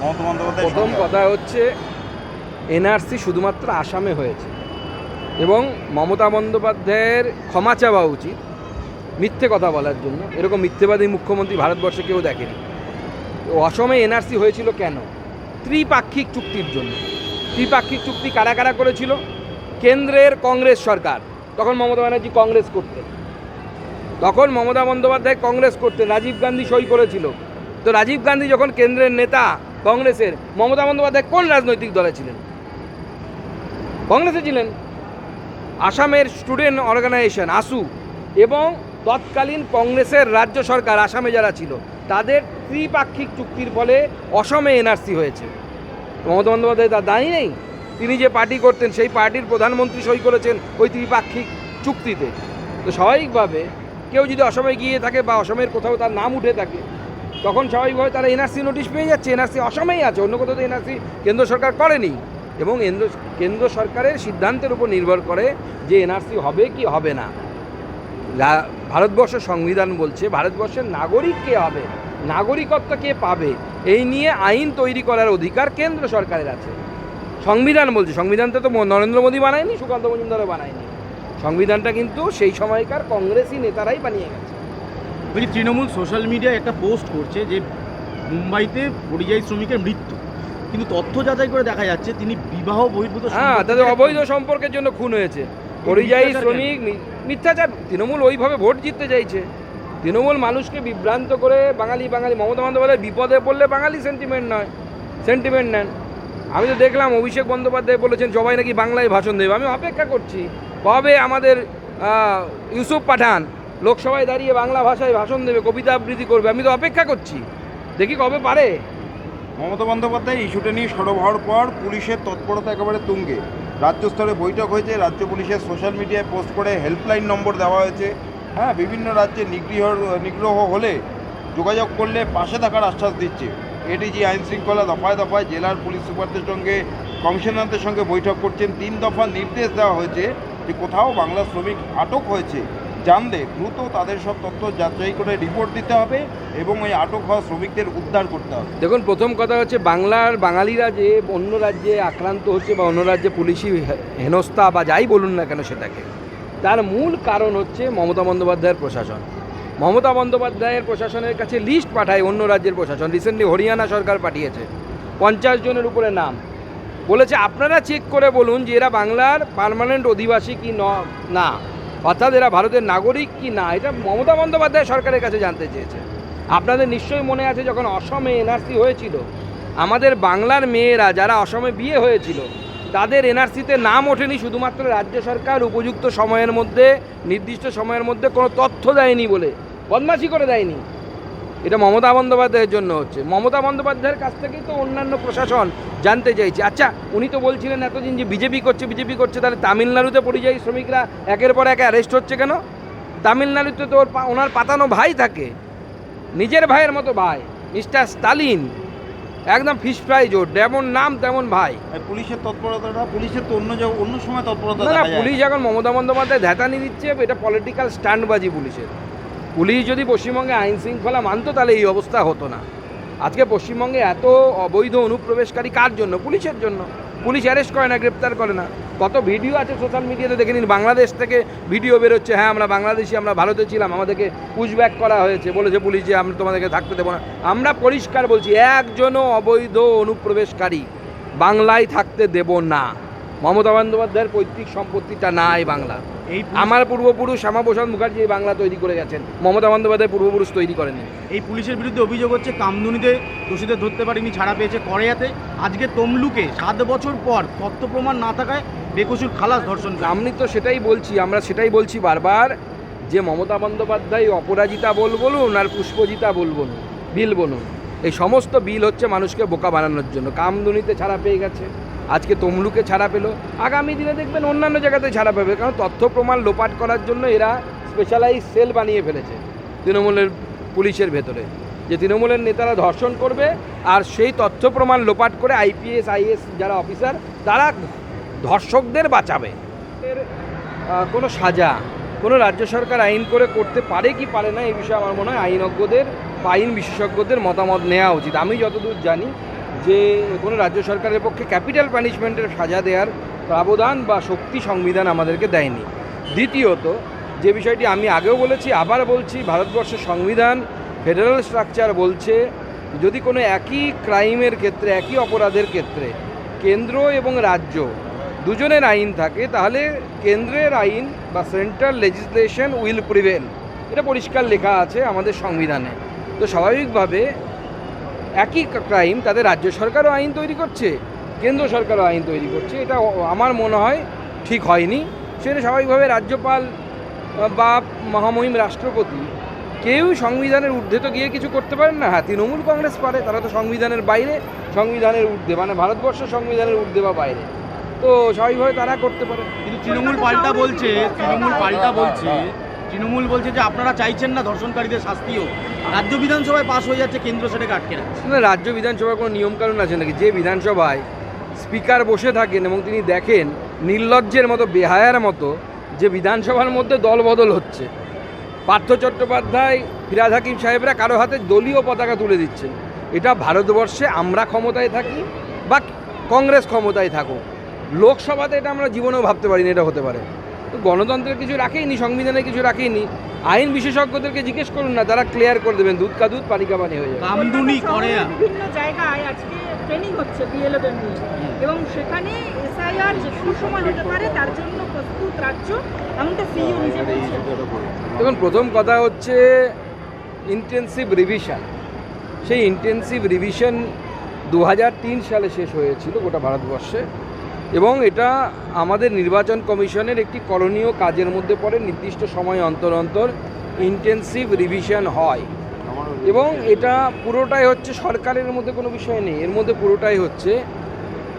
মমতা বন্দ্যোপাধ্যায় প্রথম কথা হচ্ছে এনআরসি শুধুমাত্র আসামে হয়েছে এবং মমতা বন্দ্যোপাধ্যায়ের ক্ষমা চাওয়া উচিত মিথ্যে কথা বলার জন্য। এরকম মিথ্যেবাদী মুখ্যমন্ত্রী ভারতবর্ষে কেউ দেখেনি। অসমে এনআরসি হয়েছিল কেন? ত্রিপাক্ষিক চুক্তির জন্য। ত্রিপাক্ষিক চুক্তি কারা কারা করেছিল? কেন্দ্রের কংগ্রেস সরকার, তখন মমতা ব্যানার্জি কংগ্রেস করতেন, তখন মমতা বন্দ্যোপাধ্যায় কংগ্রেস করতেন, রাজীব গান্ধী সই করেছিল। তো রাজীব গান্ধী যখন কেন্দ্রের নেতা কংগ্রেসের, মমতা বন্দ্যোপাধ্যায় কোন রাজনৈতিক দলে ছিলেন? কংগ্রেসে ছিলেন। আসামের স্টুডেন্ট অর্গানাইজেশন আসু এবং তৎকালীন কংগ্রেসের রাজ্য সরকার আসামে যারা ছিল তাদের ত্রিপাক্ষিক চুক্তির ফলে অসমে এনআরসি হয়েছে। মমতা বন্দ্যোপাধ্যায় তার দায়ী নেই? তিনি যে পার্টি করতেন সেই পার্টির প্রধানমন্ত্রী সই করেছেন ওই ত্রিপাক্ষিক চুক্তিতে। তো স্বাভাবিকভাবে কেউ যদি অসমে গিয়ে থাকে বা অসমের কোথাও তার নাম উঠে থাকে, তখন স্বাভাবিকভাবে তারা এনআরসি নোটিশ পেয়ে যাচ্ছে। এনআরসি অসমেই আছে, অন্য কোথাও তো এনআরসি কেন্দ্র সরকার করেনি। এবং কেন্দ্র সরকারের সিদ্ধান্তের উপর নির্ভর করে যে এনআরসি হবে কি হবে না। ভারতবর্ষের সংবিধান বলছে ভারতবর্ষের নাগরিক কে হবে, নাগরিকত্ব কে পাবে, এই নিয়ে আইন তৈরি করার অধিকার কেন্দ্র সরকারের আছে। সংবিধান বলছে, সংবিধানটা তো নরেন্দ্র মোদী বানায়নি, সুকান্ত মজুমদারও বানায়নি। সংবিধানটা কিন্তু সেই সময়কার কংগ্রেসি নেতারাই বানিয়ে গেছে। বলছি, তৃণমূল সোশ্যাল মিডিয়ায় একটা পোস্ট করছে যে মুম্বাইতে পরিযায়ী শ্রমিকের মৃত্যু, কিন্তু তথ্য যাচাই করে দেখা যাচ্ছে তিনি বিবাহ বহির্ভূত। হ্যাঁ, তাদের অবৈধ সম্পর্কের জন্য খুন হয়েছে। পরিযায়ী শ্রমিক মিথ্যাচার। তৃণমূল ওইভাবে ভোট জিততে চাইছে। তৃণমূল মানুষকে বিভ্রান্ত করে বাঙালি বাঙালি। মমতা বন্দ্যোপাধ্যায় বিপদে পড়লে বাঙালি সেন্টিমেন্ট নয়, সেন্টিমেন্ট নেন। আমি তো দেখলাম অভিষেক বন্দ্যোপাধ্যায় বলেছেন সবাই নাকি বাংলায় ভাষণ দেবে। আমি অপেক্ষা করছি কবে আমাদের ইউসুফ পাঠান লোকসভায় দাঁড়িয়ে বাংলা ভাষায় ভাষণ দেবে, কবিতা আবৃত্তি করবে। আমি তো অপেক্ষা করছি, দেখি কবে পারে। মমতা বন্দ্যোপাধ্যায় ইস্যুটা নিয়ে সরব হওয়ার পর পুলিশের তৎপরতা একেবারে তুঙ্গে। রাজ্য স্তরে বৈঠক হয়েছে, রাজ্য পুলিশের সোশ্যাল মিডিয়ায় পোস্ট করে হেল্পলাইন নম্বর দেওয়া হয়েছে। হ্যাঁ, বিভিন্ন রাজ্যে নিগ্রহ হলে যোগাযোগ করলে পাশে থাকার আশ্বাস দিচ্ছে। এডিজি আইন শৃঙ্খলা দফায় দফায় জেলার পুলিশ সুপারদের সঙ্গে কমিশনারদের সঙ্গে বৈঠক করছেন। 3 দফা নির্দেশ দেওয়া হয়েছে যে কোথাও বাংলা শ্রমিক আটক হয়েছে জানলে দ্রুত তাদের সব তথ্য যাচাই করে রিপোর্ট দিতে হবে এবং ওই আটক হওয়া শ্রমিকদের উদ্ধার করতে হবে। দেখুন, প্রথম কথা হচ্ছে বাঙালিরা যে অন্য রাজ্যে আক্রান্ত হচ্ছে বা অন্য রাজ্যে পুলিশি হেনস্থা বা যাই বলুন না কেন সেটাকে, তার মূল কারণ হচ্ছে মমতা বন্দ্যোপাধ্যায়ের প্রশাসন। মমতা বন্দ্যোপাধ্যায়ের প্রশাসনের কাছে লিস্ট পাঠায় অন্য রাজ্যের প্রশাসন। রিসেন্টলি হরিয়ানা সরকার পাঠিয়েছে 50 জনের উপরে নাম। বলেছে আপনারা চেক করে বলুন যে এরা বাংলার পার্মানেন্ট অধিবাসী কি না, অর্থাৎ এরা ভারতের নাগরিক কি না। এটা মমতা বন্দ্যোপাধ্যায় সরকারের কাছে জানতে চেয়েছে। আপনাদের নিশ্চয়ই মনে আছে যখন অসমে এনআরসি হয়েছিল, আমাদের বাংলার মেয়েরা যারা অসমে বিয়ে হয়েছিল তাদের এনআরসিতে নাম ওঠেনি, শুধুমাত্র রাজ্য সরকার উপযুক্ত সময়ের মধ্যে, নির্দিষ্ট সময়ের মধ্যে কোনো তথ্য দেয়নি বলে বদমাশি করে দেয়নি। এটা মমতা বন্দ্যোপাধ্যায়ের জন্য হচ্ছে। মমতা বন্দ্যোপাধ্যায়ের কাছ থেকেই তো অন্যান্য প্রশাসন জানতে চাইছে। আচ্ছা, উনি তো বলছিলেন এতদিন যে বিজেপি করছে, তাহলে তামিলনাড়ুতে পরিযায়ী শ্রমিকরা একের পর এক অ্যারেস্ট হচ্ছে কেন? তামিলনাড়ুতে তো ওনার পাতানো ভাই থাকে, নিজের ভাইয়ের মতো ভাই, মিস্টার স্টালিন, একদম ফিশ ফ্রাই জোট, যেমন নাম তেমন ভাই। পুলিশের তৎপরতাটা, পুলিশের তো অন্য সময় তৎপরতা না, পুলিশ এখন মমতা বন্দ্যোপাধ্যায় ধ্যাতানি দিচ্ছে, এটা পলিটিক্যাল স্ট্যান্ডবাজি পুলিশের। পুলিশ যদি পশ্চিমবঙ্গে আইন শৃঙ্খলা মানতো তাহলে এই অবস্থা হতো না। আজকে পশ্চিমবঙ্গে এত অবৈধ অনুপ্রবেশকারী কার জন্য? পুলিশের জন্য। পুলিশ অ্যারেস্ট করে না, গ্রেপ্তার করে না। কত ভিডিও আছে সোশ্যাল মিডিয়াতে, দেখে নিন। বাংলাদেশ থেকে ভিডিও বেরোচ্ছে, হ্যাঁ আমরা বাংলাদেশি, আমরা ভারতে ছিলাম, আমাদেরকে পুশব্যাক করা হয়েছে, বলেছে পুলিশ যে আমরা তোমাদেরকে থাকতে দেবো না। আমরা পরিষ্কার বলছি, একজনও অবৈধ অনুপ্রবেশকারী বাংলায় থাকতে দেব না। মমতা বন্দ্যোপাধ্যায়ের পৈতৃক সম্পত্তিটা নাই বাংলা। আমার পূর্বপুরুষ শ্যামাপ্রসাদ মুখার্জি এই বাংলা তৈরি করে গেছেন, মমতা বন্দ্যোপাধ্যায় পূর্বপুরুষ তৈরি করেনি। এই পুলিশের বিরুদ্ধে অভিযোগ হচ্ছে কামদুনিতে দোষীদের ধরতে পারেনি, ছাড়া পেয়েছে কড়াইয়াতে। আজকে তমলুকে 7 বছর পর তথ্য প্রমাণ না থাকায় বেকসুর খালাস ধর্ষণ। আমি তো সেটাই বলছি, আমরা সেটাই বলছি বারবার, যে মমতা বন্দ্যোপাধ্যায় অপরাজিতা বলুন আর পুষ্পজিতা বিল বলুন, এই সমস্ত বিল হচ্ছে মানুষকে বোকা বানানোর জন্য। কামদুনিতে ছাড়া পেয়ে গেছে, আজকে তমলুকে ছাড়া পেল, আগামী দিনে দেখবেন অন্যান্য জায়গাতে ছাড়া পাবে। কারণ তথ্য প্রমাণ লোপাট করার জন্য এরা স্পেশালাইজ সেল বানিয়ে ফেলেছে তৃণমূলের পুলিশের ভেতরে, যে তৃণমূলের নেতারা ধর্ষণ করবে আর সেই তথ্য প্রমাণ লোপাট করে আইপিএস আইএস যারা অফিসার তারা ধর্ষকদের বাঁচাবে। এর কোনো সাজা কোনো রাজ্য সরকার আইন করে করতে পারে কি পারে না, এই বিষয়ে আমার মনে হয় আইনজ্ঞদের বা আইন বিশেষজ্ঞদের মতামত নেওয়া উচিত। আমি যতদূর জানি যে কোনো রাজ্য সরকারের পক্ষে ক্যাপিটাল পানিশমেন্টের সাজা দেওয়ার প্রাবধান বা শক্তি সংবিধান আমাদেরকে দেয়নি। দ্বিতীয়ত, যে বিষয়টি আমি আগেও বলেছি আবার বলছি, ভারতবর্ষের সংবিধান ফেডারেল স্ট্রাকচার বলছে যদি কোনো একই ক্রাইমের ক্ষেত্রে, একই অপরাধের ক্ষেত্রে কেন্দ্র এবং রাজ্য দুজনের আইন থাকে, তাহলে কেন্দ্রের আইন বা সেন্ট্রাল লেজিসলেশন উইল প্রিভেল, এটা পরিষ্কার লেখা আছে আমাদের সংবিধানে। তো স্বাভাবিকভাবে একই ক্রাইম তাদের রাজ্য সরকারও আইন তৈরি করছে, কেন্দ্র সরকারও আইন তৈরি করছে, এটা আমার মনে হয় ঠিক হয়নি। সেটা স্বাভাবিকভাবে রাজ্যপাল বা মহামহিম রাষ্ট্রপতি কেউ সংবিধানের ঊর্ধ্বে তো গিয়ে কিছু করতে পারেন না। হ্যাঁ, তৃণমূল কংগ্রেস পারে, তারা তো সংবিধানের বাইরে, সংবিধানের ঊর্ধ্বে, মানে ভারতবর্ষের সংবিধানের ঊর্ধ্বে বা বাইরে, তো স্বাভাবিকভাবে তারা করতে পারে। কিন্তু তৃণমূল বলছে যে আপনারা চাইছেন না ধর্ষণকারীদের শাস্তি হোক, রাজ্য বিধানসভায় পাশ হয়ে যাচ্ছে, কেন্দ্র সেটাকে আটকে রাখছে। না, রাজ্য বিধানসভার কোনো নিয়মকানুন আছে নাকি? যে বিধানসভায় স্পিকার বসে থাকেন এবং তিনি দেখেন নির্লজ্জের মতো, বেহায়ার মতো যে বিধানসভার মধ্যে দলবদল হচ্ছে, পার্থ চট্টোপাধ্যায়, ফিরহাদ হাকিম সাহেবরা কারো হাতে দলীয় পতাকা তুলে দিচ্ছেন, এটা ভারতবর্ষে আমরা ক্ষমতায় থাকি বা কংগ্রেস ক্ষমতায় থাকুক, লোকসভাতে এটা আমরা জীবনেও ভাবতে পারি না এটা হতে পারে। তো গণতন্ত্রের কিছু রাখেইনি, সংবিধানে কিছু রাখেইনি। আইন বিশেষজ্ঞদেরকে জিজ্ঞেস করুন না, তারা ক্লিয়ার করে দেবেন, দুধ কা দুধ পানি কা পানি হয়ে যাবে। কামদুনি করে বিভিন্ন জায়গায় আজকে ট্রেনিং হচ্ছে বিএলওদের নিয়ে, এবং সেখানে এসআইআর যে কোনো সময় হতে পারে তার জন্য প্রস্তুত রাজ্য, এমনটা সিইও নিজে বলছেন। দেখুন, প্রথম কথা হচ্ছে ইন্টেন্সিভ রিভিশন। সেই ইন্টেন্সিভ রিভিশন 2003 সালে শেষ হয়েছিল গোটা ভারতবর্ষে, এবং এটা আমাদের নির্বাচন কমিশনের একটি করণীয় কাজের মধ্যে পড়ে। নির্দিষ্ট সময় অন্তর অন্তর ইন্টেন্সিভ রিভিশন হয়, এবং এটা পুরোটাই হচ্ছে সরকারের মধ্যে কোনো বিষয় নেই, এর মধ্যে পুরোটাই হচ্ছে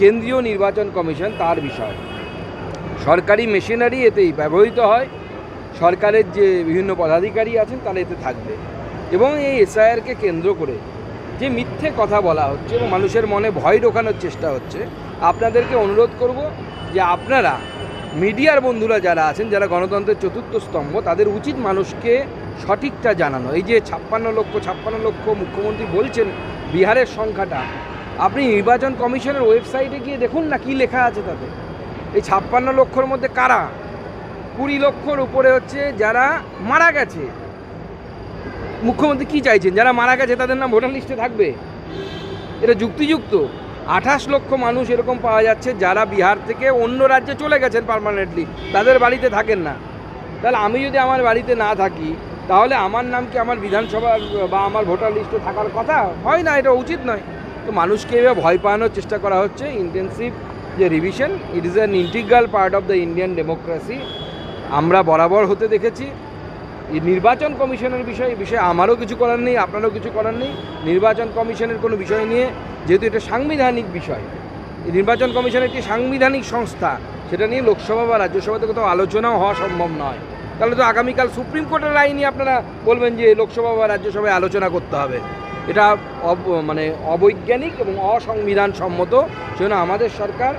কেন্দ্রীয় নির্বাচন কমিশন, তার বিষয়। সরকারি মেশিনারি এতেই ব্যবহৃত হয়, সরকারের যে বিভিন্ন পদাধিকারী আছেন তারা এতে থাকবে। এবং এই এসআইআরকে কেন্দ্র করে যে মিথ্যে কথা বলা হচ্ছে এবং মানুষের মনে ভয় ঢোকানোর চেষ্টা হচ্ছে, আপনাদেরকে অনুরোধ করব যে আপনারা মিডিয়ার বন্ধুরা যারা আছেন, যারা গণতন্ত্রের চতুর্থ স্তম্ভ, তাদের উচিত মানুষকে সঠিকটা জানানো। এই যে 56 লক্ষ মুখ্যমন্ত্রী বলছেন বিহারের সংখ্যাটা, আপনি নির্বাচন কমিশনের ওয়েবসাইটে গিয়ে দেখুন না কী লেখা আছে তাতে। এই 56 লক্ষর মধ্যে কারা? 20 লক্ষর উপরে হচ্ছে যারা মারা গেছে। মুখ্যমন্ত্রী কি চাইছেন? যারা মারা গেছে তাদের নাম ভোটার লিস্টে থাকবে? এটা যুক্তিযুক্ত? 28 লক্ষ মানুষ এরকম পাওয়া যাচ্ছে যারা বিহার থেকে অন্য রাজ্যে চলে গেছেন পার্মানেন্টলি, তাদের বাড়িতে থাকেন না। তাহলে আমি যদি আমার বাড়িতে না থাকি, তাহলে আমার নাম কি আমার বিধানসভা বা আমার ভোটার লিস্টে থাকার কথা? হয় না, এটা উচিত নয়। তো মানুষকে এভাবে ভয় পাওয়ানোর চেষ্টা করা হচ্ছে। ইন্টেন্সিভ যে revision, it is an integral part of the Indian democracy, আমরা বরাবর হতে দেখেছি। এই নির্বাচন কমিশনের বিষয়ে আমারও কিছু করার নেই, আপনারও কিছু করার নেই। নির্বাচন কমিশনের কোনো বিষয় নিয়ে, যেহেতু এটা সাংবিধানিক বিষয়, এই নির্বাচন কমিশন একটি সাংবিধানিক সংস্থা, সেটা নিয়ে লোকসভা বা রাজ্যসভাতে কোথাও আলোচনাও হওয়া সম্ভব নয়। তাহলে তো আগামীকাল সুপ্রিম কোর্টের আইনই আপনারা বলবেন যে লোকসভা বা রাজ্যসভায় আলোচনা করতে হবে। এটা মানে অবৈজ্ঞানিক এবং অসংবিধানসম্মত। সেজন্য আমাদের সরকার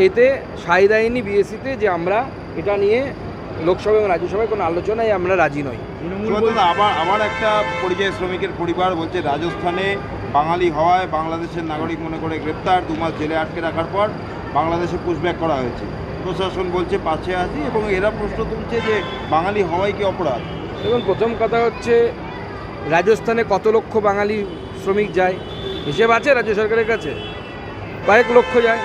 এতে সায় দেয়নি বিএসসিতে যে আমরা এটা নিয়ে লোকসভা এবং রাজ্যসভায় কোনো আলোচনায় আমরা রাজি নই। আবার একটা পরিযায়ী শ্রমিকের পরিবার বলছে রাজস্থানে বাঙালি হওয়ায় বাংলাদেশের নাগরিক মনে করে গ্রেপ্তার, 2 মাস জেলে আটকে রাখার পর বাংলাদেশে পুশব্যাক করা হয়েছে। প্রশাসন বলছে পাশে আছি, এবং এরা প্রশ্ন তুলছে যে বাঙালি হওয়াই কি অপরাধ? এবং প্রথম কথা হচ্ছে, রাজস্থানে কত লক্ষ বাঙালি শ্রমিক যায় হিসেব আছে রাজ্য সরকারের কাছে? কয়েক লক্ষ যায়।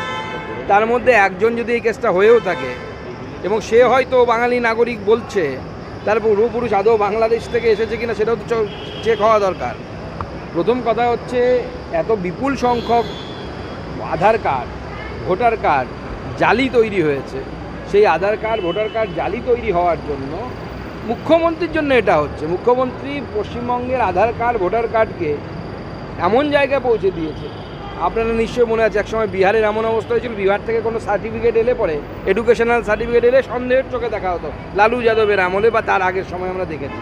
তার মধ্যে একজন যদি এই কেসটা হয়েও থাকে এবং সে হয়তো বাঙালি নাগরিক বলছে, তার পূর্বপুরুষ আদৌ বাংলাদেশ থেকে এসেছে কিনা সেটাও তো চেক হওয়া দরকার। প্রথম কথা হচ্ছে, এত বিপুল সংখ্যক আধার কার্ড, ভোটার কার্ড জালি তৈরি হয়েছে। সেই আধার কার্ড, ভোটার কার্ড জালি তৈরি হওয়ার জন্য মুখ্যমন্ত্রীর জন্য এটা হচ্ছে। মুখ্যমন্ত্রী পশ্চিমবঙ্গের আধার কার্ড, ভোটার কার্ডকে এমন জায়গায় পৌঁছে দিয়েছে, আপনারা নিশ্চয়ই মনে আছে একসময় বিহারের এমন অবস্থা হয়েছিল, বিহার থেকে কোনো সার্টিফিকেট এলে পরে, এডুকেশনাল সার্টিফিকেট এলে সন্দেহের চোখে দেখা হতো। লালু যাদবের আমলে বা তার আগের সময় আমরা দেখেছি।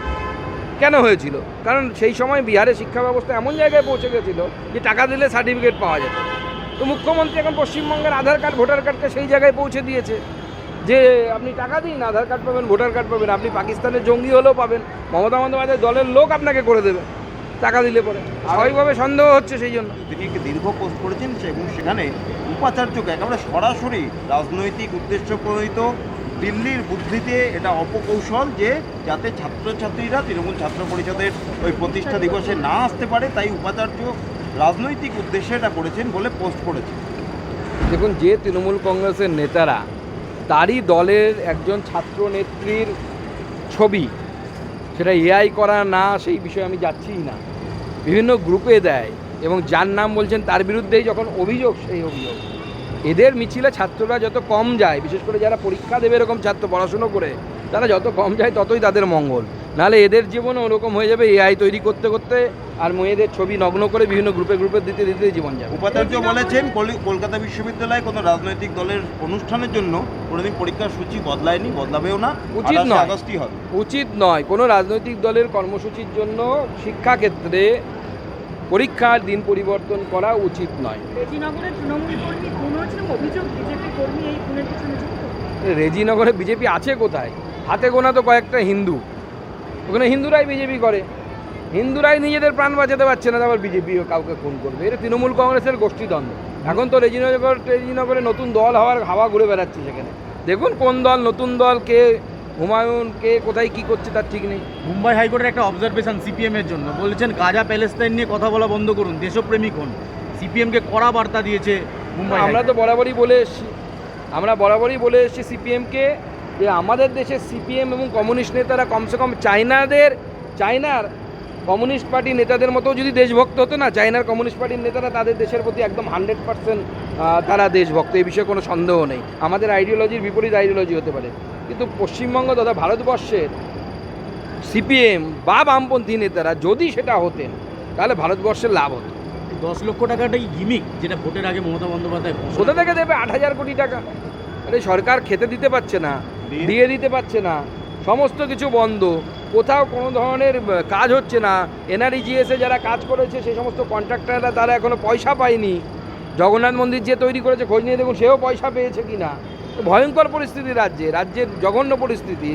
কেন হয়েছিল? কারণ সেই সময় বিহারের শিক্ষা ব্যবস্থা এমন জায়গায় পৌঁছে গেছিলো যে টাকা দিলে সার্টিফিকেট পাওয়া যেত। তো মুখ্যমন্ত্রী এখন পশ্চিমবঙ্গের আধার কার্ড, ভোটার কার্ডকে সেই জায়গায় পৌঁছে দিয়েছে যে আপনি টাকা দিন, আধার কার্ড পাবেন, ভোটার কার্ড পাবেন, আপনি পাকিস্তানের জঙ্গি হলেও পাবেন, মমতা বন্দ্যোপাধ্যায়ের দলের লোক আপনাকে করে দেবে। টাকা দিলে পরে স্বাভাবিকভাবে সন্দেহ হচ্ছে সেই জন্য। তিনি একটি দীর্ঘ পোস্ট করেছেন এবং সেখানে উপাচার্যকে একেবারে সরাসরি রাজনৈতিক উদ্দেশ্য প্রণোদিত দিল্লির বুদ্ধিতে এটা অপকৌশল যে যাতে ছাত্রছাত্রীরা তৃণমূল ছাত্র পরিষদের ওই প্রতিষ্ঠা দিবসে না আসতে পারে, তাই উপাচার্য রাজনৈতিক উদ্দেশ্যে এটা করেছেন বলে পোস্ট করেছেন। দেখুন, যে তৃণমূল কংগ্রেসের নেতারা তারই দলের একজন ছাত্র নেত্রীর ছবি, সেটা এআই করা না সেই বিষয়ে আমি যাচ্ছিই না, বিভিন্ন গ্রুপে দেয় এবং যার নাম বলছেন তার বিরুদ্ধেই যখন অভিযোগ, সেই অভিযোগ এদের মিছিলে ছাত্ররা যত কম যায়, বিশেষ করে যারা পরীক্ষা দেবে এরকম ছাত্র পড়াশুনো করে, তারা যত কম যায় ততই তাদের মঙ্গল। নাহলে এদের জীবনে ওরকম হয়ে যাবে এআই তৈরি করতে করতে আর মেয়েদের ছবি নগ্ন করে বিভিন্ন গ্রুপে গ্রুপে দিতে দিতে জীবন যাবে। উপাচার্য বলেছেন কলকাতা বিশ্ববিদ্যালয়ে কোনো রাজনৈতিক দলের অনুষ্ঠানের জন্য কোনোদিন পরীক্ষার সূচি বদলায়নি, বদলাবেও না, উচিত 28 নয়। আগস্টই হবে। উচিত নয়। কোনো রাজনৈতিক দলের কর্মসূচির জন্য শিক্ষাক্ষেত্রে পরীক্ষার দিন পরিবর্তন করা উচিত নয়। রেজিনগরের তৃণমূল কর্মী খুন হয়েছিল, অভিযোগ বিজেপি কর্মী এই খুনের পিছনে যুক্ত। রেজিনগরে বিজেপি আছে কোথায়? হাতে গোনা তো কয়েকটা হিন্দু, ওখানে হিন্দুরাই বিজেপি করে, হিন্দুরাই নিজেদের প্রাণ বাঁচাতে পারছে না, আবার বিজেপি কাউকে খুন করবে। এটা তৃণমূল কংগ্রেসের গোষ্ঠীদ্বন্দ্ব। এখন তো রেজিনগরে নতুন দল হওয়ার হাওয়া ঘুরে বেড়াচ্ছে সেখানে। দেখুন কোন দল, নতুন দল, কে হুমায়ুন, কে কোথায় কি করছে তার ঠিক নেই। মুম্বাই হাইকোর্টের একটা অবজারভেশন সিপিএমের জন্য বলেছেন গাজা প্যালেস্তাইন নিয়ে কথা বলা বন্ধ করুন, দেশপ্রেমিক হন। সিপিএমকে কড়া বার্তা দিয়েছে মুম্বাই আমরা তো বরাবরই বলে এসেছি সিপিএমকে যে আমাদের দেশে সিপিএম এবং কমিউনিস্ট নেতারা কমসে কম চায়নার কমিউনিস্ট পার্টি নেতাদের মতো যদি দেশভক্ত হতো না, চায়নার কমিউনিস্ট পার্টির নেতারা তাদের দেশের প্রতি একদম 100% তারা দেশভক্ত, এই বিষয়ে কোনো সন্দেহ নেই। আমাদের আইডিওলজির বিপরীত আইডিওলজি হতে পারে, কিন্তু পশ্চিমবঙ্গ তথা ভারতবর্ষের সিপিএম বা বামপন্থী নেতারা যদি সেটা হতেন তাহলে ভারতবর্ষের লাভ হতো। 10 লক্ষ টাকাটাই গিমিক, যেটা ভোটের আগে মমতা বন্দ্যোপাধ্যায় কোথা থেকে দেবে 8,000 কোটি টাকা? আরে সরকার খেতে দিতে পারছে না, দিয়ে দিতে পারছে না, সমস্ত কিছু বন্ধ, কোথাও কোনো ধরনের কাজ হচ্ছে না। এনআরইজিএসে যারা কাজ করেছে সেই সমস্ত কন্ট্রাক্টররা তারা এখনও পয়সা পায়নি। জগন্নাথ মন্দির যে তৈরি করেছে খোঁজ নিয়ে দেখুন সেও পয়সা পেয়েছে কি না। ভয়ঙ্কর পরিস্থিতি রাজ্যের জঘন্য পরিস্থিতি।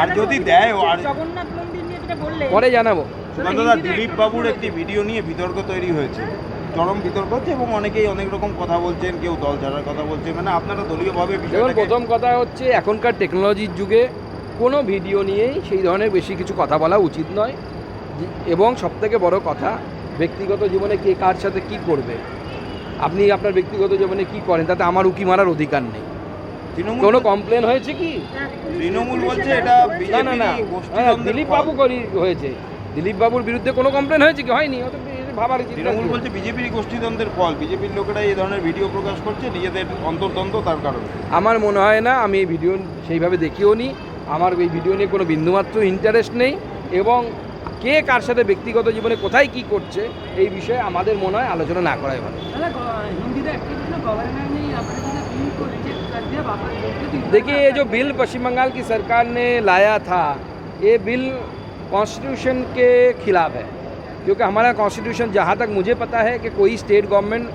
আর যদি দেয় আর জগন্নাথ মন্দির নিয়ে যেটা বললে পরে জানাবো। সুকান্তদা, দিলীপ বাবুর একটি ভিডিও নিয়ে বিতর্ক তৈরি হয়েছে, চরম বিতর্ক হচ্ছে এবং অনেকেই অনেক রকম কথা বলছেন, কেউ দল ছাড়ার কথা বলছে, মানে আপনারা দলীয়ভাবে দেখুন, বিষয়টাকে প্রথম কথা হচ্ছে এখনকার টেকনোলজির যুগে কোনো ভিডিও নিয়েই সেই ধরনের বেশি কিছু কথা বলা উচিত নয়। এবং সবথেকে বড় কথা, ব্যক্তিগত জীবনে কে কার সাথে কি করবে, আপনি আপনার ব্যক্তিগত জীবনে কি করেন তাতে আমার উকি মারার অধিকার নেই। কোনো কমপ্লেন হয়েছে কি? তৃণমূল বলছে এটা না, দিলীপ বাবু হয়েছে, দিলীপ বাবুর বিরুদ্ধে কোনো কমপ্লেন হয়েছে কি? হয়নি। ভাবার তৃণমূল বলছে বিজেপির গোষ্ঠীদ্বন্দ্বের ফল, বিজেপির লোকেরা এই ধরনের ভিডিও প্রকাশ করছে নিজেদের অন্তর্দ্বন্দ্ব তার কারণে। আমার মনে হয় না, আমি এই ভিডিও সেইভাবে দেখিও নি, আমার এই ভিডিও নিয়ে কোনো বিন্দুমাত্র ইন্টারেস্ট নেই এবং কে কার সাথে ব্যক্তিগত জীবনে কোথায় কি করছে এই বিষয়ে আমাদের মনে হয় আলোচনা না করাই ভালো। देखिए, ये जो बिल पश्चिम बंगाल की सरकार ने लाया था, ये बिल कॉन्स्टिट्यूशन के खिलाफ है, क्योंकि हमारा कॉन्स्टिट्यूशन जहाँ तक मुझे पता है कि कोई स्टेट गवर्नमेंट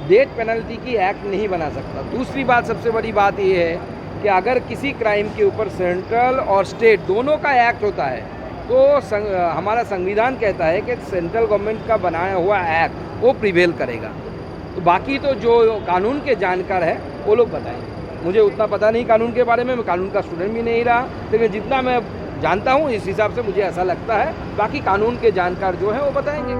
डेथ पेनल्टी की एक्ट नहीं बना सकता। दूसरी बात, सबसे बड़ी बात ये है कि अगर किसी क्राइम के ऊपर सेंट्रल और स्टेट दोनों का एक्ट होता है तो हमारा संविधान कहता है कि सेंट्रल गवर्नमेंट का बनाया हुआ एक्ट वो प्रिवेल करेगा। तो बाकी तो जो कानून के जानकार है वो लोग बताएंगे। मुझे उतना पता नहीं कानून के बारे में, मैं कानून का स्टूडेंट भी नहीं रहा, लेकिन जितना मैं जानता हूँ इस हिसाब से मुझे ऐसा लगता है। बाकी कानून के जानकार जो हैं वो बताएंगे।